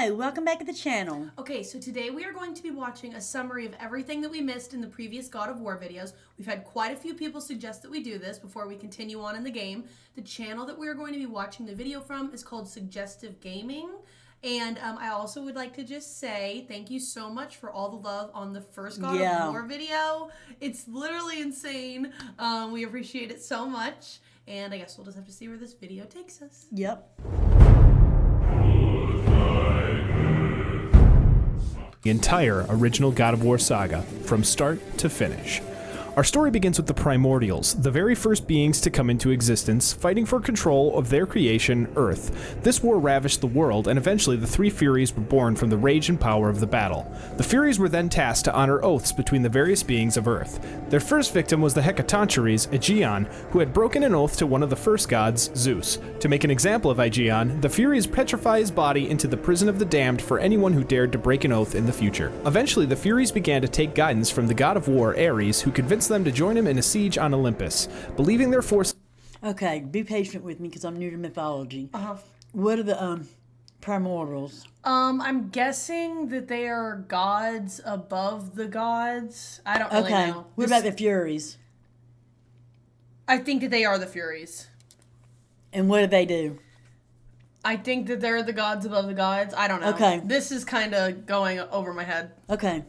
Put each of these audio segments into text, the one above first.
Hi, welcome back to the channel. Okay, so today we are going to be watching a summary of everything that we missed in the previous God of War videos. We've had quite a few people suggest that we do this before we continue on in the game. The channel that we are going to be watching the video from is called Suggestive Gaming. And I also would like to just say thank you so much for all the love on the first God of War video. It's literally insane. We appreciate it so much. And I guess we'll just have to see where this video takes us. Yep. The entire original God of War saga, from start to finish. Our story begins with the Primordials, the very first beings to come into existence, fighting for control of their creation, Earth. This war ravished the world, and eventually the three Furies were born from the rage and power of the battle. The Furies were then tasked to honor oaths between the various beings of Earth. Their first victim was the Hecatoncheires, Aegeon, who had broken an oath to one of the first gods, Zeus. To make an example of Aegeon, the Furies petrify his body into the prison of the damned for anyone who dared to break an oath in the future. Eventually, the Furies began to take guidance from the god of war, Ares, who convinced them to join him in a siege on Olympus. Believing their force... Okay, be patient with me because I'm new to mythology. What are the Primordials? I'm guessing that they are gods above the gods. I don't really know. What about the Furies? I think that they are the Furies. And what do they do? I think that they're the gods above the gods. I don't know. Okay. This is kind of going over my head. Okay.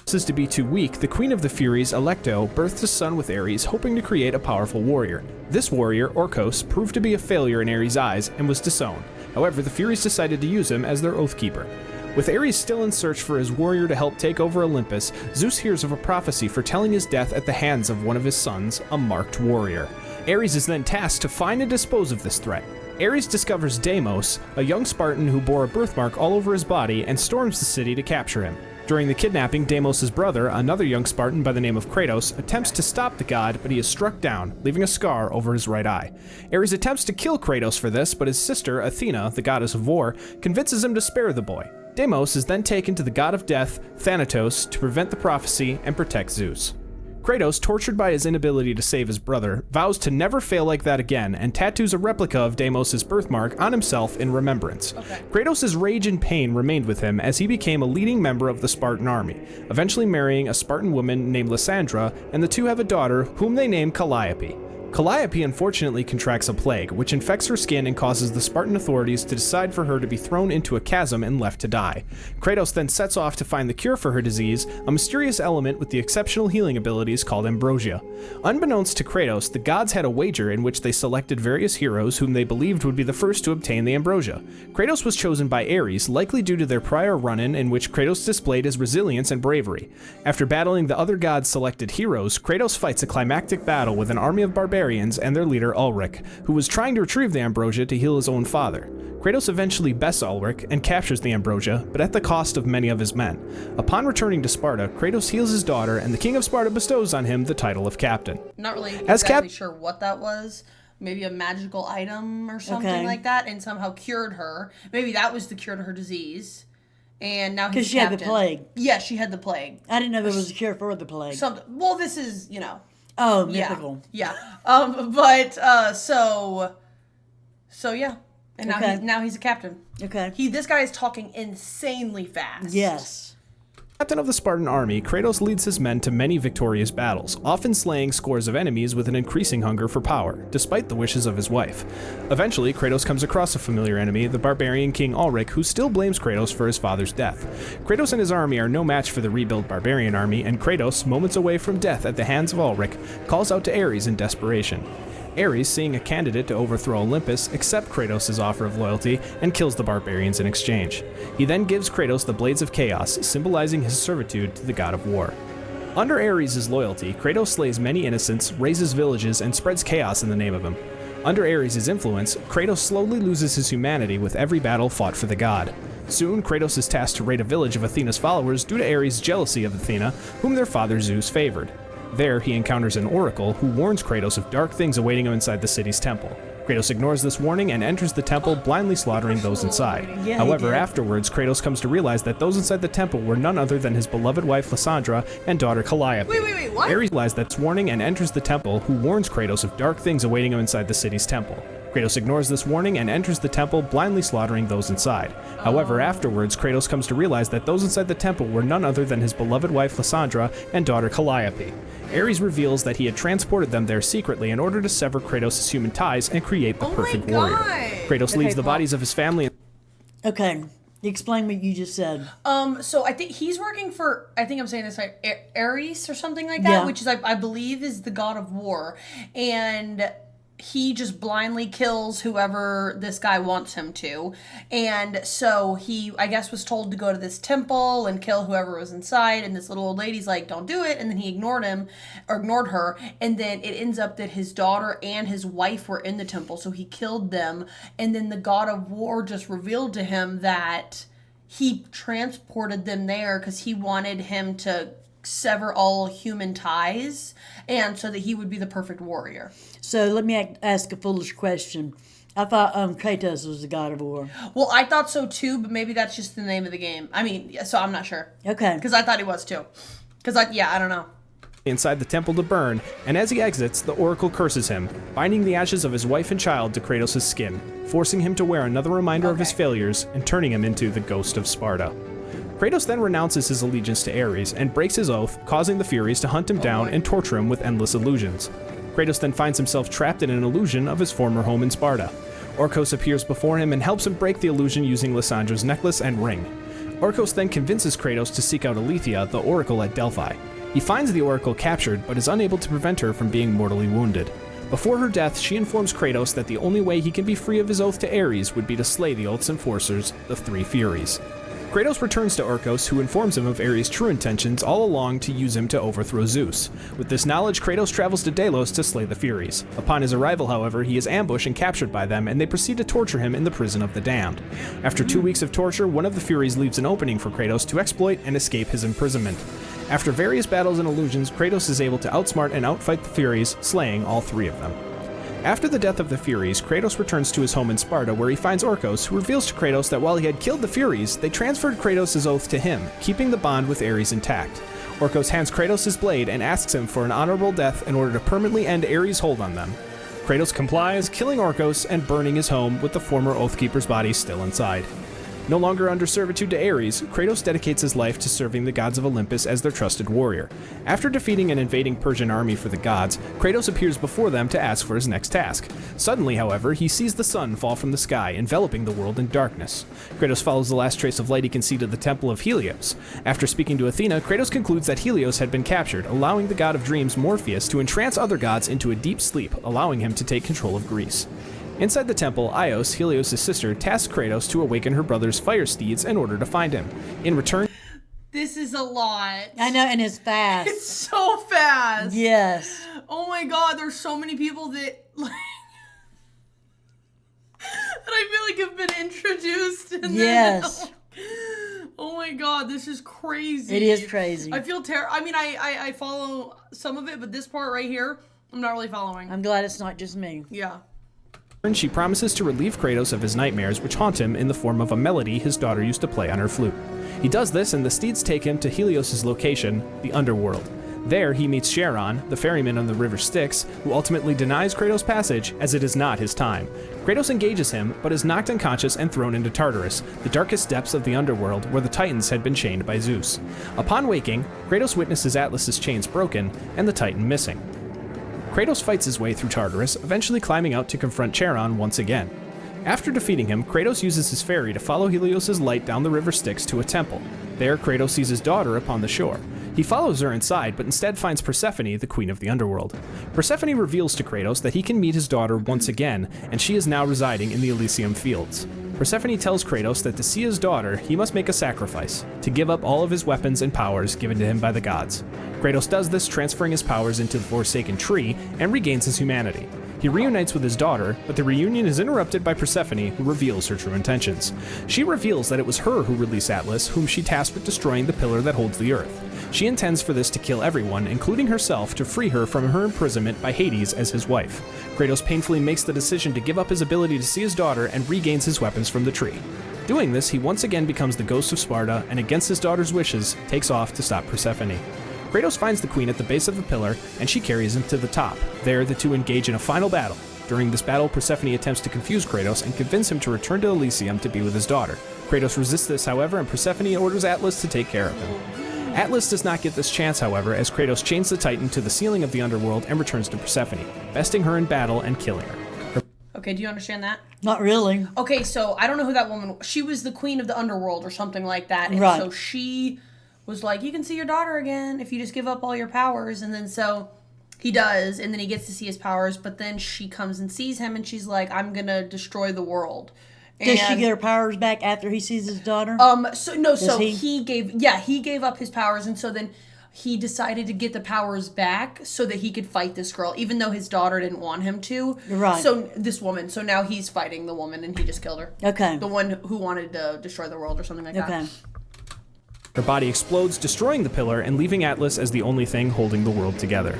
To be too weak, the Queen of the Furies, Alecto, birthed a son with Ares, hoping to create a powerful warrior. This warrior, Orcos, proved to be a failure in Ares' eyes and was disowned. However, the Furies decided to use him as their oathkeeper. With Ares still in search for his warrior to help take over Olympus, Zeus hears of a prophecy foretelling his death at the hands of one of his sons, a marked warrior. Ares is then tasked to find and dispose of this threat. Ares discovers Deimos, a young Spartan who bore a birthmark all over his body, and storms the city to capture him. During the kidnapping, Deimos' brother, another young Spartan by the name of Kratos, attempts to stop the god, but he is struck down, leaving a scar over his right eye. Ares attempts to kill Kratos for this, but his sister, Athena, the goddess of war, convinces him to spare the boy. Deimos is then taken to the god of death, Thanatos, to prevent the prophecy and protect Zeus. Kratos, tortured by his inability to save his brother, vows to never fail like that again and tattoos a replica of Deimos' birthmark on himself in remembrance. Kratos' rage and pain remained with him as he became a leading member of the Spartan army, eventually marrying a Spartan woman named Lysandra, and the two have a daughter whom they name Calliope. Calliope unfortunately contracts a plague, which infects her skin and causes the Spartan authorities to decide for her to be thrown into a chasm and left to die. Kratos then sets off to find the cure for her disease, a mysterious element with the exceptional healing abilities called ambrosia. Unbeknownst to Kratos, the gods had a wager in which they selected various heroes whom they believed would be the first to obtain the ambrosia. Kratos was chosen by Ares, likely due to their prior run-in in which Kratos displayed his resilience and bravery. After battling the other gods' selected heroes, Kratos fights a climactic battle with an army of barbarians and their leader Ulrich, who was trying to retrieve the ambrosia to heal his own father. Kratos eventually bests Ulrich and captures the ambrosia, but at the cost of many of his men. Upon returning to Sparta, Kratos heals his daughter, and the king of Sparta bestows on him the title of captain. Not really exactly sure what that was. Maybe a magical item or something like that, and somehow cured her. Maybe that was the cure to her disease. And now he's Because she had the plague. Yeah, she had the plague. I didn't know there was a cure for the plague. Well, this is, Oh, mythical. Yeah. So yeah. And now he's a captain. Okay. This guy is talking insanely fast. Yes. Captain of the Spartan army, Kratos leads his men to many victorious battles, often slaying scores of enemies with an increasing hunger for power, despite the wishes of his wife. Eventually, Kratos comes across a familiar enemy, the barbarian King Ulrich, who still blames Kratos for his father's death. Kratos and his army are no match for the rebuilt barbarian army, and Kratos, moments away from death at the hands of Ulrich, calls out to Ares in desperation. Ares, seeing a candidate to overthrow Olympus, accepts Kratos' offer of loyalty and kills the barbarians in exchange. He then gives Kratos the Blades of Chaos, symbolizing his servitude to the god of war. Under Ares' loyalty, Kratos slays many innocents, razes villages, and spreads chaos in the name of him. Under Ares' influence, Kratos slowly loses his humanity with every battle fought for the god. Soon, Kratos is tasked to raid a village of Athena's followers due to Ares' jealousy of Athena, whom their father Zeus favored. There, he encounters an oracle who warns Kratos of dark things awaiting him inside the city's temple. Kratos ignores this warning and enters the temple, blindly slaughtering those inside. However, afterwards, Kratos comes to realize that those inside the temple were none other than his beloved wife Lysandra and daughter Calliope. What? Ares realizes that's warning and enters the temple, who warns Kratos of dark things awaiting him inside the city's temple. Kratos ignores this warning and enters the temple, blindly slaughtering those inside. However, afterwards, Kratos comes to realize that those inside the temple were none other than his beloved wife Lysandra and daughter Calliope. Ares reveals that he had transported them there secretly in order to sever Kratos' human ties and create the perfect warrior. Kratos leaves the bodies of his family. Okay, explain what you just said. So I think he's working for, I think I'm saying this right, Ares or something like that, Yeah. which is, I believe, is the god of war. And he just blindly kills whoever this guy wants him to. And so he, I guess, was told to go to this temple and kill whoever was inside. And this little old lady's like, don't do it. And then he ignored her. And then it ends up that his daughter and his wife were in the temple. So he killed them. And then the god of war just revealed to him that he transported them there because he wanted him to sever all human ties, and so that he would be the perfect warrior. So let me ask a foolish question. I thought Kratos was the god of war. Well, I thought so too, but maybe that's just the name of the game. I mean, so I'm not sure. Okay. Because I thought he was too. Because I don't know. Inside the temple to burn, and as he exits, the Oracle curses him, binding the ashes of his wife and child to Kratos' skin, forcing him to wear another reminder of his failures and turning him into the ghost of Sparta. Kratos then renounces his allegiance to Ares and breaks his oath, causing the Furies to hunt him down and torture him with endless illusions. Kratos then finds himself trapped in an illusion of his former home in Sparta. Orcos appears before him and helps him break the illusion using Lysandra's necklace and ring. Orcos then convinces Kratos to seek out Aletheia, the Oracle at Delphi. He finds the Oracle captured, but is unable to prevent her from being mortally wounded. Before her death, she informs Kratos that the only way he can be free of his oath to Ares would be to slay the oath's enforcers, the three Furies. Kratos returns to Orcos, who informs him of Ares' true intentions all along to use him to overthrow Zeus. With this knowledge, Kratos travels to Delos to slay the Furies. Upon his arrival, however, he is ambushed and captured by them, and they proceed to torture him in the prison of the damned. After 2 weeks of torture, one of the Furies leaves an opening for Kratos to exploit and escape his imprisonment. After various battles and illusions, Kratos is able to outsmart and outfight the Furies, slaying all three of them. After the death of the Furies, Kratos returns to his home in Sparta, where he finds Orcos, who reveals to Kratos that while he had killed the Furies, they transferred Kratos' oath to him, keeping the bond with Ares intact. Orcos hands Kratos his blade and asks him for an honorable death in order to permanently end Ares' hold on them. Kratos complies, killing Orcos and burning his home with the former Oathkeeper's body still inside. No longer under servitude to Ares, Kratos dedicates his life to serving the gods of Olympus as their trusted warrior. After defeating an invading Persian army for the gods, Kratos appears before them to ask for his next task. Suddenly, however, he sees the sun fall from the sky, enveloping the world in darkness. Kratos follows the last trace of light he can see to the temple of Helios. After speaking to Athena, Kratos concludes that Helios had been captured, allowing the god of dreams Morpheus to entrance other gods into a deep sleep, allowing him to take control of Greece. Inside the temple, Ios, Helios' sister, tasks Kratos to awaken her brother's fire steeds in order to find him. In return, This is a lot. I know, and it's fast. It's so fast. Yes. Oh my god, there's so many people that like that I feel like have been introduced. And Yes. then, oh my god, this is crazy. It is crazy. I feel I mean, I follow some of it, but this part right here, I'm not really following. I'm glad it's not just me. Yeah. she promises to relieve Kratos of his nightmares, which haunt him in the form of a melody his daughter used to play on her flute. He does this, and the steeds take him to Helios' location, the Underworld. There, he meets Charon, the ferryman on the river Styx, who ultimately denies Kratos passage, as it is not his time. Kratos engages him, but is knocked unconscious and thrown into Tartarus, the darkest depths of the underworld where the Titans had been chained by Zeus. Upon waking, Kratos witnesses Atlas's chains broken and the Titan missing. Kratos fights his way through Tartarus, eventually climbing out to confront Charon once again. After defeating him, Kratos uses his ferry to follow Helios' light down the river Styx to a temple. There, Kratos sees his daughter upon the shore. He follows her inside, but instead finds Persephone, the queen of the underworld. Persephone reveals to Kratos that he can meet his daughter once again, and she is now residing in the Elysium Fields. Persephone tells Kratos that to see his daughter, he must make a sacrifice, to give up all of his weapons and powers given to him by the gods. Kratos does this, transferring his powers into the Forsaken Tree, and regains his humanity. He reunites with his daughter, but the reunion is interrupted by Persephone, who reveals her true intentions. She reveals that it was her who released Atlas, whom she tasked with destroying the pillar that holds the earth. She intends for this to kill everyone, including herself, to free her from her imprisonment by Hades as his wife. Kratos painfully makes the decision to give up his ability to see his daughter and regains his weapons from the tree. Doing this, he once again becomes the ghost of Sparta, and against his daughter's wishes, takes off to stop Persephone. Kratos finds the queen at the base of the pillar, and she carries him to the top. There, the two engage in a final battle. During this battle, Persephone attempts to confuse Kratos and convince him to return to Elysium to be with his daughter. Kratos resists this, however, and Persephone orders Atlas to take care of him. Atlas does not get this chance, however, as Kratos chains the Titan to the ceiling of the underworld and returns to Persephone, besting her in battle and killing her. Okay, do you understand that? Not really. Okay, so I don't know who that woman was. She was the queen of the underworld or something like that. And Right. so she was like, you can see your daughter again if you just give up all your powers. And then so he does, and then he gets to see his powers, but then she comes and sees him, and she's like, I'm going to destroy the world. Does she get her powers back after he sees his daughter? He gave up his powers, and so then he decided to get the powers back so that he could fight this girl, even though his daughter didn't want him to. Right. So this woman, so now he's fighting the woman, and he just killed her. Okay. The one who wanted to destroy the world or something like that. Okay. Her body explodes, destroying the pillar and leaving Atlas as the only thing holding the world together.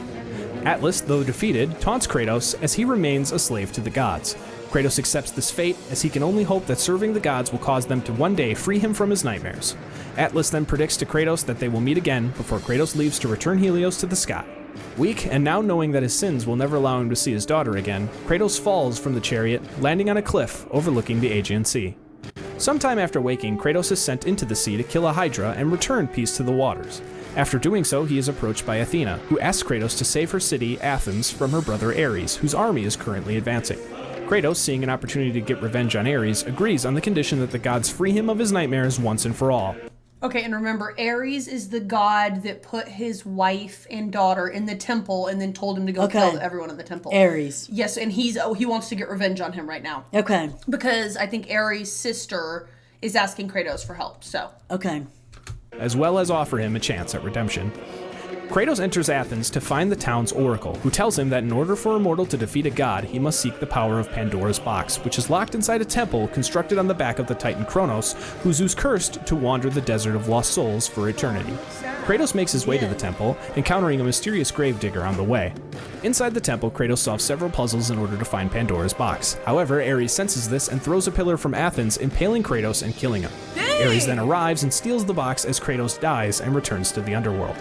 Atlas, though defeated, taunts Kratos as he remains a slave to the gods. Kratos accepts this fate, as he can only hope that serving the gods will cause them to one day free him from his nightmares. Atlas then predicts to Kratos that they will meet again before Kratos leaves to return Helios to the sky. Weak, and now knowing that his sins will never allow him to see his daughter again, Kratos falls from the chariot, landing on a cliff overlooking the Aegean Sea. Sometime after waking, Kratos is sent into the sea to kill a Hydra and return peace to the waters. After doing so, he is approached by Athena, who asks Kratos to save her city, Athens, from her brother Ares, whose army is currently advancing. Kratos, seeing an opportunity to get revenge on Ares, agrees on the condition that the gods free him of his nightmares once and for all. Okay, and remember, Ares is the god that put his wife and daughter in the temple and then told him to go kill everyone in the temple. Ares. Yes, and he wants to get revenge on him right now. Okay. Because I think Ares' sister is asking Kratos for help, so. Okay. As well as offer him a chance at redemption. Kratos enters Athens to find the town's oracle, who tells him that in order for a mortal to defeat a god, he must seek the power of Pandora's box, which is locked inside a temple constructed on the back of the Titan Kronos, who Zeus cursed to wander the desert of lost souls for eternity. Kratos makes his way to the temple, encountering a mysterious gravedigger on the way. Inside the temple, Kratos solves several puzzles in order to find Pandora's box. However, Ares senses this and throws a pillar from Athens, impaling Kratos and killing him. Ares then arrives and steals the box as Kratos dies and returns to the underworld.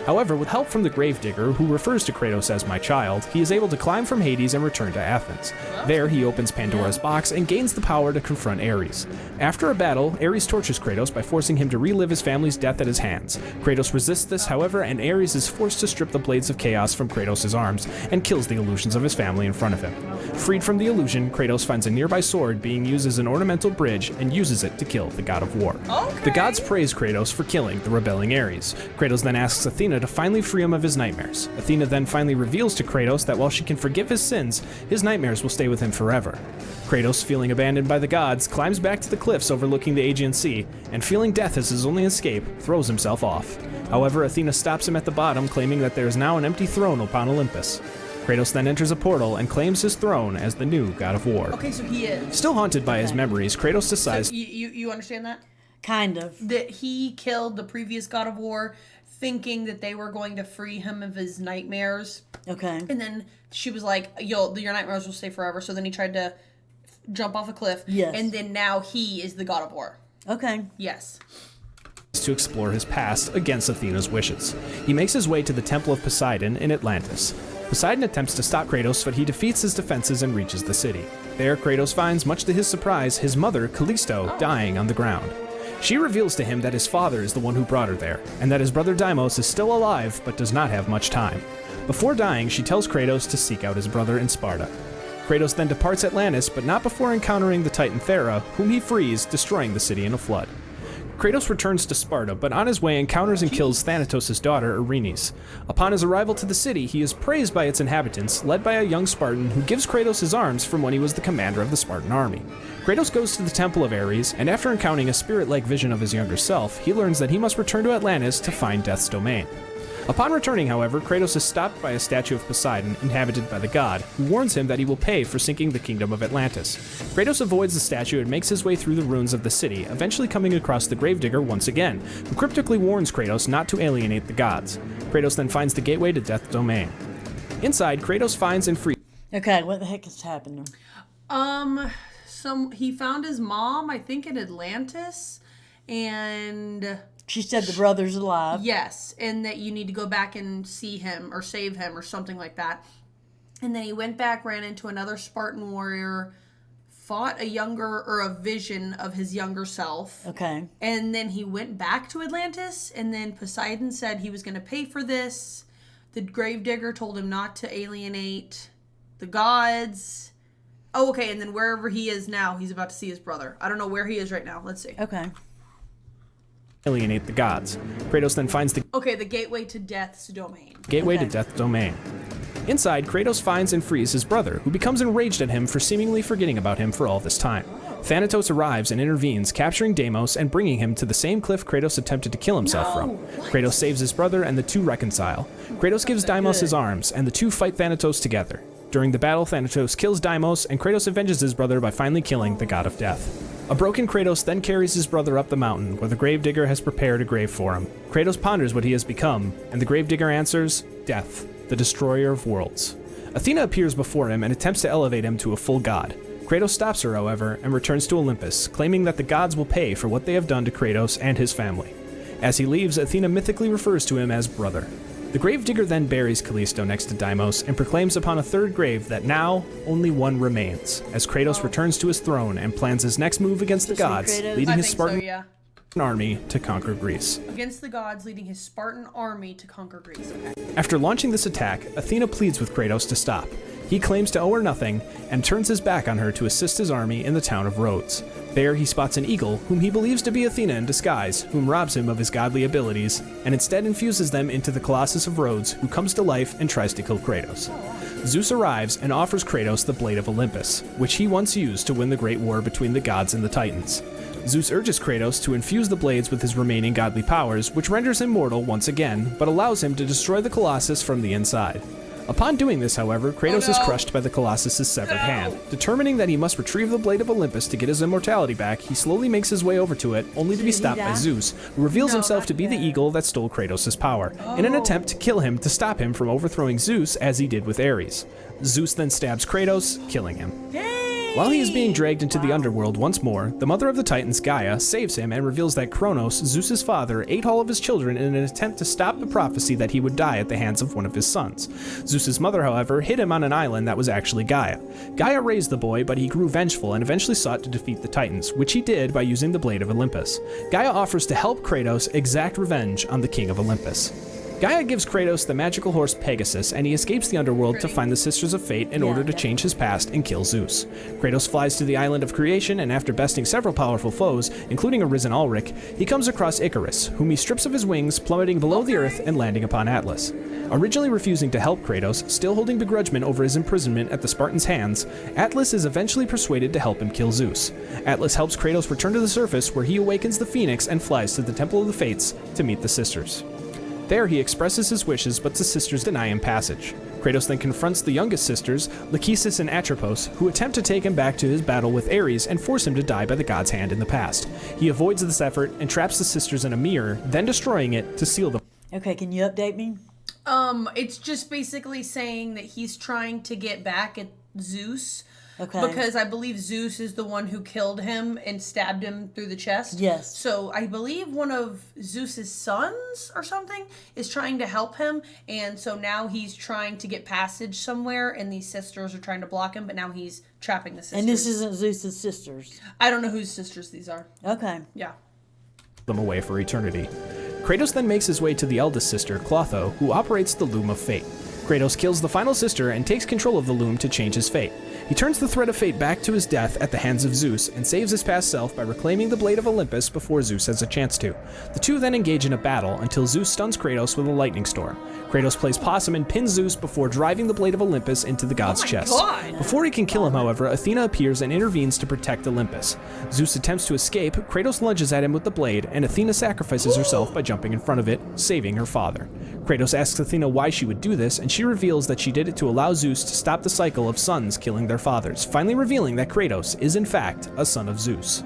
However, with help from the gravedigger, who refers to Kratos as my child, he is able to climb from Hades and return to Athens. There, he opens Pandora's box and gains the power to confront Ares. After a battle, Ares tortures Kratos by forcing him to relive his family's death at his hands. Kratos resists this, however, and Ares is forced to strip the blades of chaos from Kratos' arms and kills the illusions of his family in front of him. Freed from the illusion, Kratos finds a nearby sword being used as an ornamental bridge and uses it to kill the god of war. The gods praise Kratos for killing the rebelling Ares. Kratos then asks Athena to finally free him of his nightmares. Athena then finally reveals to Kratos that while she can forgive his sins, his nightmares will stay with him forever. Kratos, feeling abandoned by the gods, climbs back to the cliffs overlooking the Aegean Sea, and feeling death as his only escape, throws himself off. However, Athena stops him at the bottom, claiming that there is now an empty throne upon Olympus. Kratos then enters a portal and claims his throne as the new god of war. Okay, so he is. Still haunted by his memories, Kratos decides... So you understand that? Kind of. That he killed the previous god of war, thinking that they were going to free him of his nightmares. Okay. And then she was like, your nightmares will stay forever. So then he tried to jump off a cliff. Yes. And then now he is the god of war. Okay. Yes. To explore his past against Athena's wishes. He makes his way to the Temple of Poseidon in Atlantis. Poseidon attempts to stop Kratos, but he defeats his defenses and reaches the city. There, Kratos finds, much to his surprise, his mother, Callisto, dying on the ground. She reveals to him that his father is the one who brought her there, and that his brother Deimos is still alive but does not have much time. Before dying, she tells Kratos to seek out his brother in Sparta. Kratos then departs Atlantis, but not before encountering the Titan Thera, whom he frees, destroying the city in a flood. Kratos returns to Sparta, but on his way encounters and kills Thanatos' daughter, Erinyes. Upon his arrival to the city, he is praised by its inhabitants, led by a young Spartan who gives Kratos his arms from when he was the commander of the Spartan army. Kratos goes to the Temple of Ares, and after encountering a spirit-like vision of his younger self, he learns that he must return to Atlantis to find Death's domain. Upon returning, however, Kratos is stopped by a statue of Poseidon, inhabited by the god, who warns him that he will pay for sinking the kingdom of Atlantis. Kratos avoids the statue and makes his way through the ruins of the city, eventually coming across the gravedigger once again, who cryptically warns Kratos not to alienate the gods. Kratos then finds the gateway to Death's domain. Inside, Kratos finds and frees... Okay, what the heck is happening? He found his mom, I think, in Atlantis, and... She said the brother's alive. Yes, and that you need to go back and see him or save him or something like that. And then he went back, ran into another Spartan warrior, fought a vision of his younger self. Okay. And then he went back to Atlantis, and then Poseidon said he was going to pay for this. The gravedigger told him not to alienate the gods. Oh, okay, and then wherever he is now, he's about to see his brother. I don't know where he is right now. Let's see. Okay. Alienate the gods. Kratos then finds the gateway to Death's domain. Gateway to Death's domain. Inside, Kratos finds and frees his brother, who becomes enraged at him for seemingly forgetting about him for all this time. Thanatos arrives and intervenes, capturing Deimos and bringing him to the same cliff Kratos attempted to kill himself from. Kratos saves his brother and the two reconcile. Kratos gives Deimos his arms, and the two fight Thanatos together. During the battle, Thanatos kills Deimos, and Kratos avenges his brother by finally killing the god of death. A broken Kratos then carries his brother up the mountain, where the gravedigger has prepared a grave for him. Kratos ponders what he has become, and the gravedigger answers, Death, the destroyer of worlds. Athena appears before him and attempts to elevate him to a full god. Kratos stops her, however, and returns to Olympus, claiming that the gods will pay for what they have done to Kratos and his family. As he leaves, Athena mythically refers to him as brother. The gravedigger then buries Callisto next to Deimos and proclaims upon a third grave that now only one remains, as Kratos returns to his throne and plans his next move against the gods, leading his Spartan army to conquer Greece. Against the gods, leading his Spartan army to conquer Greece. Okay. After launching this attack, Athena pleads with Kratos to stop. He claims to owe her nothing and turns his back on her to assist his army in the town of Rhodes. There, he spots an eagle, whom he believes to be Athena in disguise, whom robs him of his godly abilities, and instead infuses them into the Colossus of Rhodes, who comes to life and tries to kill Kratos. Zeus arrives and offers Kratos the Blade of Olympus, which he once used to win the great war between the gods and the Titans. Zeus urges Kratos to infuse the blades with his remaining godly powers, which renders him mortal once again, but allows him to destroy the Colossus from the inside. Upon doing this, however, Kratos is crushed by the Colossus' severed hand. Determining that he must retrieve the Blade of Olympus to get his immortality back, he slowly makes his way over to it, only to be stopped by Zeus, who reveals himself to be the eagle that stole Kratos' power, in an attempt to kill him to stop him from overthrowing Zeus as he did with Ares. Zeus then stabs Kratos, killing him. While he is being dragged into the underworld once more, the mother of the Titans, Gaia, saves him and reveals that Kronos, Zeus's father, ate all of his children in an attempt to stop the prophecy that he would die at the hands of one of his sons. Zeus's mother, however, hid him on an island that was actually Gaia. Gaia raised the boy, but he grew vengeful and eventually sought to defeat the Titans, which he did by using the Blade of Olympus. Gaia offers to help Kratos exact revenge on the King of Olympus. Gaia gives Kratos the magical horse Pegasus, and he escapes the underworld to find the Sisters of Fate in order to change his past and kill Zeus. Kratos flies to the island of creation, and after besting several powerful foes, including a risen Ulrich, he comes across Icarus, whom he strips of his wings, plummeting below the earth and landing upon Atlas. Originally refusing to help Kratos, still holding begrudgment over his imprisonment at the Spartans' hands, Atlas is eventually persuaded to help him kill Zeus. Atlas helps Kratos return to the surface, where he awakens the Phoenix and flies to the Temple of the Fates to meet the sisters. There, he expresses his wishes, but the sisters deny him passage. Kratos then confronts the youngest sisters, Lachesis and Atropos, who attempt to take him back to his battle with Ares and force him to die by the god's hand in the past. He avoids this effort and traps the sisters in a mirror, then destroying it to seal the... Okay, can you update me? It's just basically saying that he's trying to get back at Zeus. Okay. Because I believe Zeus is the one who killed him and stabbed him through the chest. Yes. So I believe one of Zeus's sons or something is trying to help him. And so now he's trying to get passage somewhere, and these sisters are trying to block him, but now he's trapping the sisters. And this isn't Zeus's sisters? I don't know whose sisters these are. Okay. Yeah. ...them away for eternity. Kratos then makes his way to the eldest sister, Clotho, who operates the Loom of Fate. Kratos kills the final sister and takes control of the loom to change his fate. He turns the thread of fate back to his death at the hands of Zeus and saves his past self by reclaiming the Blade of Olympus before Zeus has a chance to. The two then engage in a battle until Zeus stuns Kratos with a lightning storm. Kratos plays possum and pins Zeus before driving the Blade of Olympus into the god's chest. God. Before he can kill him, however, Athena appears and intervenes to protect Olympus. Zeus attempts to escape, Kratos lunges at him with the blade, and Athena sacrifices herself by jumping in front of it, saving her father. Kratos asks Athena why she would do this, and she reveals that she did it to allow Zeus to stop the cycle of sons killing their fathers, finally revealing that Kratos is in fact a son of Zeus.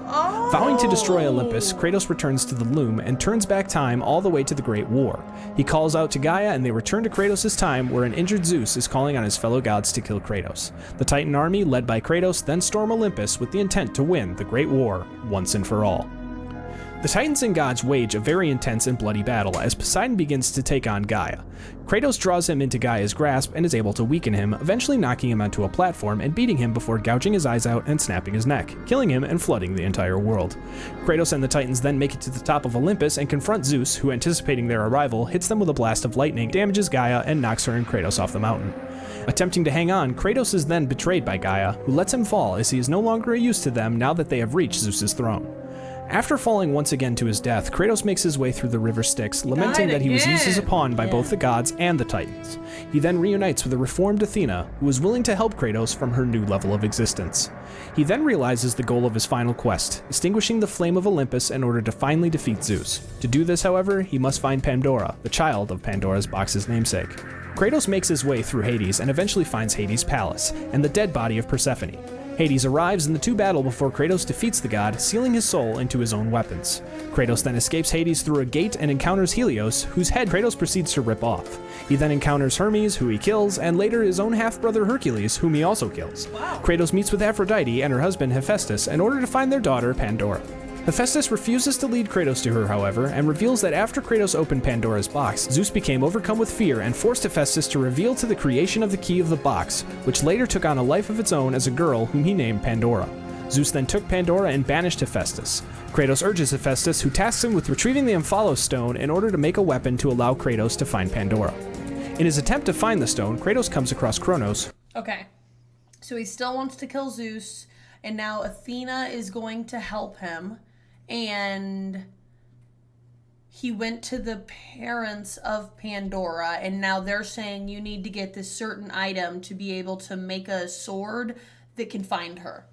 Vowing to destroy Olympus, Kratos returns to the loom and turns back time all the way to the Great War. He calls out to Gaia and they return to Kratos' time, where an injured Zeus is calling on his fellow gods to kill Kratos. The Titan army, led by Kratos, then storm Olympus with the intent to win the Great War once and for all. The Titans and gods wage a very intense and bloody battle as Poseidon begins to take on Gaia. Kratos draws him into Gaia's grasp and is able to weaken him, eventually knocking him onto a platform and beating him before gouging his eyes out and snapping his neck, killing him and flooding the entire world. Kratos and the Titans then make it to the top of Olympus and confront Zeus, who, anticipating their arrival, hits them with a blast of lightning, damages Gaia, and knocks her and Kratos off the mountain. Attempting to hang on, Kratos is then betrayed by Gaia, who lets him fall as he is no longer a use to them now that they have reached Zeus's throne. After falling once again to his death, Kratos makes his way through the river Styx, lamenting that he was used as a pawn by both the gods and the Titans. He then reunites with a reformed Athena, who is willing to help Kratos from her new level of existence. He then realizes the goal of his final quest, extinguishing the flame of Olympus in order to finally defeat Zeus. To do this, however, he must find Pandora, the child of Pandora's box's namesake. Kratos makes his way through Hades and eventually finds Hades' palace, and the dead body of Persephone. Hades arrives and the two battle before Kratos defeats the god, sealing his soul into his own weapons. Kratos then escapes Hades through a gate and encounters Helios, whose head Kratos proceeds to rip off. He then encounters Hermes, who he kills, and later his own half-brother Hercules, whom he also kills. Wow. Kratos meets with Aphrodite and her husband Hephaestus in order to find their daughter Pandora. Hephaestus refuses to lead Kratos to her, however, and reveals that after Kratos opened Pandora's box, Zeus became overcome with fear and forced Hephaestus to reveal to the creation of the key of the box, which later took on a life of its own as a girl whom he named Pandora. Zeus then took Pandora and banished Hephaestus. Kratos urges Hephaestus, who tasks him with retrieving the Omphalos stone in order to make a weapon to allow Kratos to find Pandora. In his attempt to find the stone, Kratos comes across Kronos. Okay, so he still wants to kill Zeus, and now Athena is going to help him. And he went to the parents of Pandora, and now they're saying you need to get this certain item to be able to make a sword that can find her.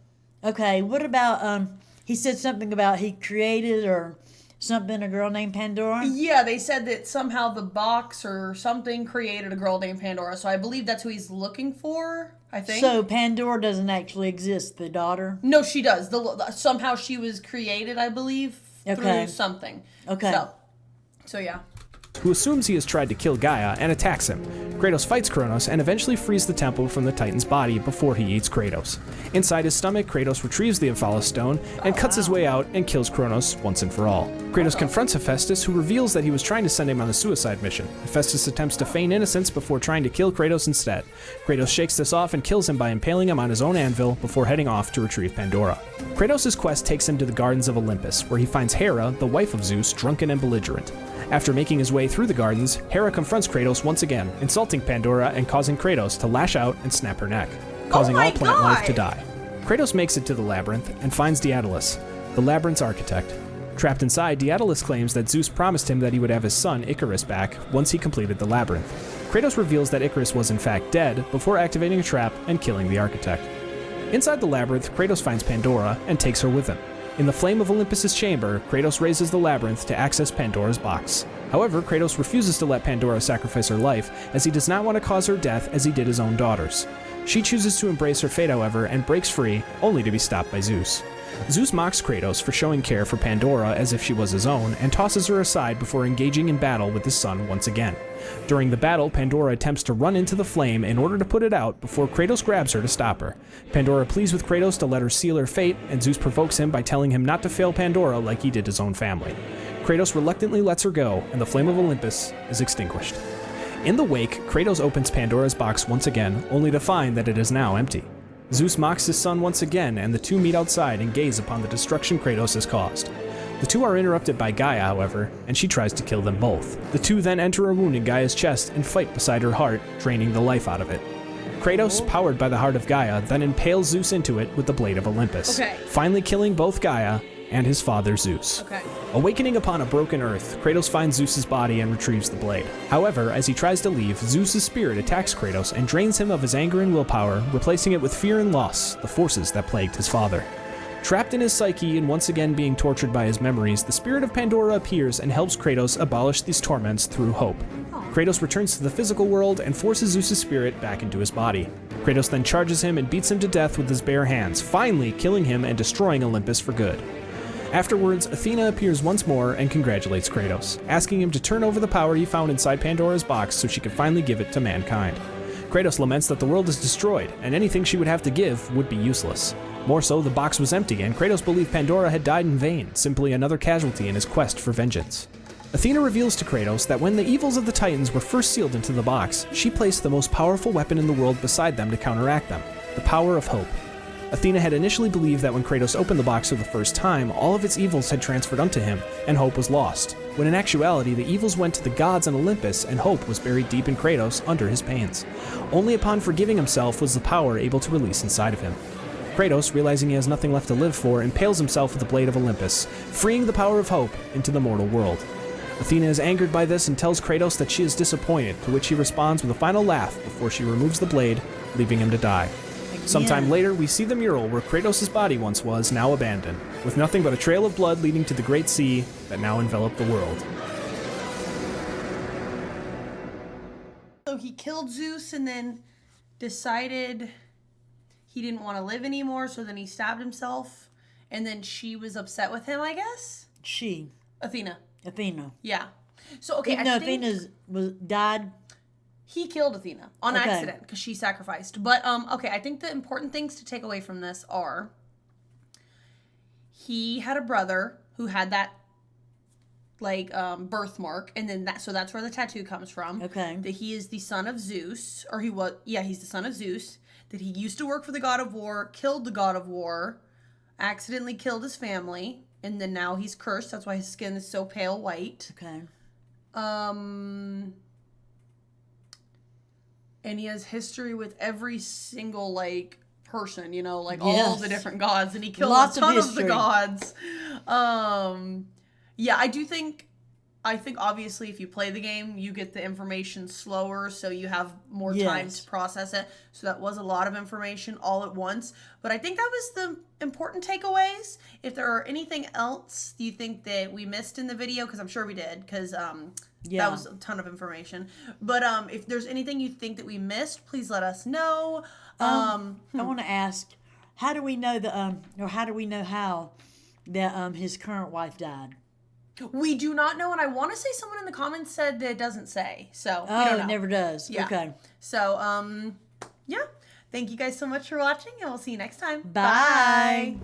Okay, what about, he said something about he created or something, a girl named Pandora? Yeah, they said that somehow the box or something created a girl named Pandora, so I believe that's who he's looking for. I think. So Pandora doesn't actually exist, the daughter? No, she does. Somehow she was created, I believe, through something. Okay. So yeah. Who assumes he has tried to kill Gaia and attacks him. Kratos fights Kronos and eventually frees the temple from the Titan's body before he eats Kratos. Inside his stomach, Kratos retrieves the Omphalos stone and cuts his way out and kills Kronos once and for all. Kratos confronts Hephaestus, who reveals that he was trying to send him on a suicide mission. Hephaestus attempts to feign innocence before trying to kill Kratos instead. Kratos shakes this off and kills him by impaling him on his own anvil before heading off to retrieve Pandora. Kratos' quest takes him to the gardens of Olympus, where he finds Hera, the wife of Zeus, drunken and belligerent. After making his way through the gardens, Hera confronts Kratos once again, insulting Pandora and causing Kratos to lash out and snap her neck, causing all plant life to die. Kratos makes it to the labyrinth and finds Daedalus, the labyrinth's architect. Trapped inside, Daedalus claims that Zeus promised him that he would have his son Icarus back once he completed the labyrinth. Kratos reveals that Icarus was in fact dead before activating a trap and killing the architect. Inside the labyrinth, Kratos finds Pandora and takes her with him. In the flame of Olympus' chamber, Kratos raises the labyrinth to access Pandora's box. However, Kratos refuses to let Pandora sacrifice her life, as he does not want to cause her death as he did his own daughters. She chooses to embrace her fate, however, and breaks free, only to be stopped by Zeus. Zeus mocks Kratos for showing care for Pandora as if she was his own, and tosses her aside before engaging in battle with his son once again. During the battle, Pandora attempts to run into the flame in order to put it out before Kratos grabs her to stop her. Pandora pleads with Kratos to let her seal her fate, and Zeus provokes him by telling him not to fail Pandora like he did his own family. Kratos reluctantly lets her go, and the flame of Olympus is extinguished. In the wake, Kratos opens Pandora's box once again, only to find that it is now empty. Zeus mocks his son once again, and the two meet outside and gaze upon the destruction Kratos has caused. The two are interrupted by Gaia, however, and she tries to kill them both. The two then enter a wound in Gaia's chest and fight beside her heart, draining the life out of it. Kratos, powered by the heart of Gaia, then impales Zeus into it with the blade of Olympus, finally killing both Gaia and his father Zeus. Awakening upon a broken earth, Kratos finds Zeus's body and retrieves the blade. However, as he tries to leave, Zeus's spirit attacks Kratos and drains him of his anger and willpower, replacing it with fear and loss, the forces that plagued his father. Trapped in his psyche and once again being tortured by his memories, the spirit of Pandora appears and helps Kratos abolish these torments through hope. Kratos returns to the physical world and forces Zeus's spirit back into his body. Kratos then charges him and beats him to death with his bare hands, finally killing him and destroying Olympus for good. Afterwards, Athena appears once more and congratulates Kratos, asking him to turn over the power he found inside Pandora's box so she could finally give it to mankind. Kratos laments that the world is destroyed, and anything she would have to give would be useless. More so, the box was empty, and Kratos believed Pandora had died in vain, simply another casualty in his quest for vengeance. Athena reveals to Kratos that when the evils of the Titans were first sealed into the box, she placed the most powerful weapon in the world beside them to counteract them, the power of hope. Athena had initially believed that when Kratos opened the box for the first time, all of its evils had transferred unto him, and hope was lost, when in actuality the evils went to the gods on Olympus and hope was buried deep in Kratos under his pains. Only upon forgiving himself was the power able to release inside of him. Kratos, realizing he has nothing left to live for, impales himself with the blade of Olympus, freeing the power of hope into the mortal world. Athena is angered by this and tells Kratos that she is disappointed, to which he responds with a final laugh before she removes the blade, leaving him to die. Sometime later, we see the mural where Kratos' body once was, now abandoned, with nothing but a trail of blood leading to the great sea that now enveloped the world. So he killed Zeus and then decided he didn't want to live anymore, so then he stabbed himself, and then she was upset with him, I guess? She. Athena. Yeah. So, okay, Even though Athena died. He killed Athena on accident because she sacrificed. But, okay, I think the important things to take away from this are he had a brother who had that, like, birthmark, and then so that's where the tattoo comes from. Okay. That he is the son of Zeus, or he's the son of Zeus, that he used to work for the god of war, killed the god of war, accidentally killed his family, and then now he's cursed. That's why his skin is so pale white. Okay. And he has history with every single, like, person, you know, like all the different gods, and he killed a ton of the gods. Yeah, I think obviously if you play the game, you get the information slower, so you have more time to process it. So that was a lot of information all at once. But I think that was the important takeaways. If there are anything else you think that we missed in the video, because I'm sure we did, because that was a ton of information. But if there's anything you think that we missed, please let us know. I want to ask, how do we know how that his current wife died? We do not know, and I want to say someone in the comments said that it doesn't say. So we don't know. It never does. Yeah. Okay. So yeah. Thank you guys so much for watching, and we'll see you next time. Bye.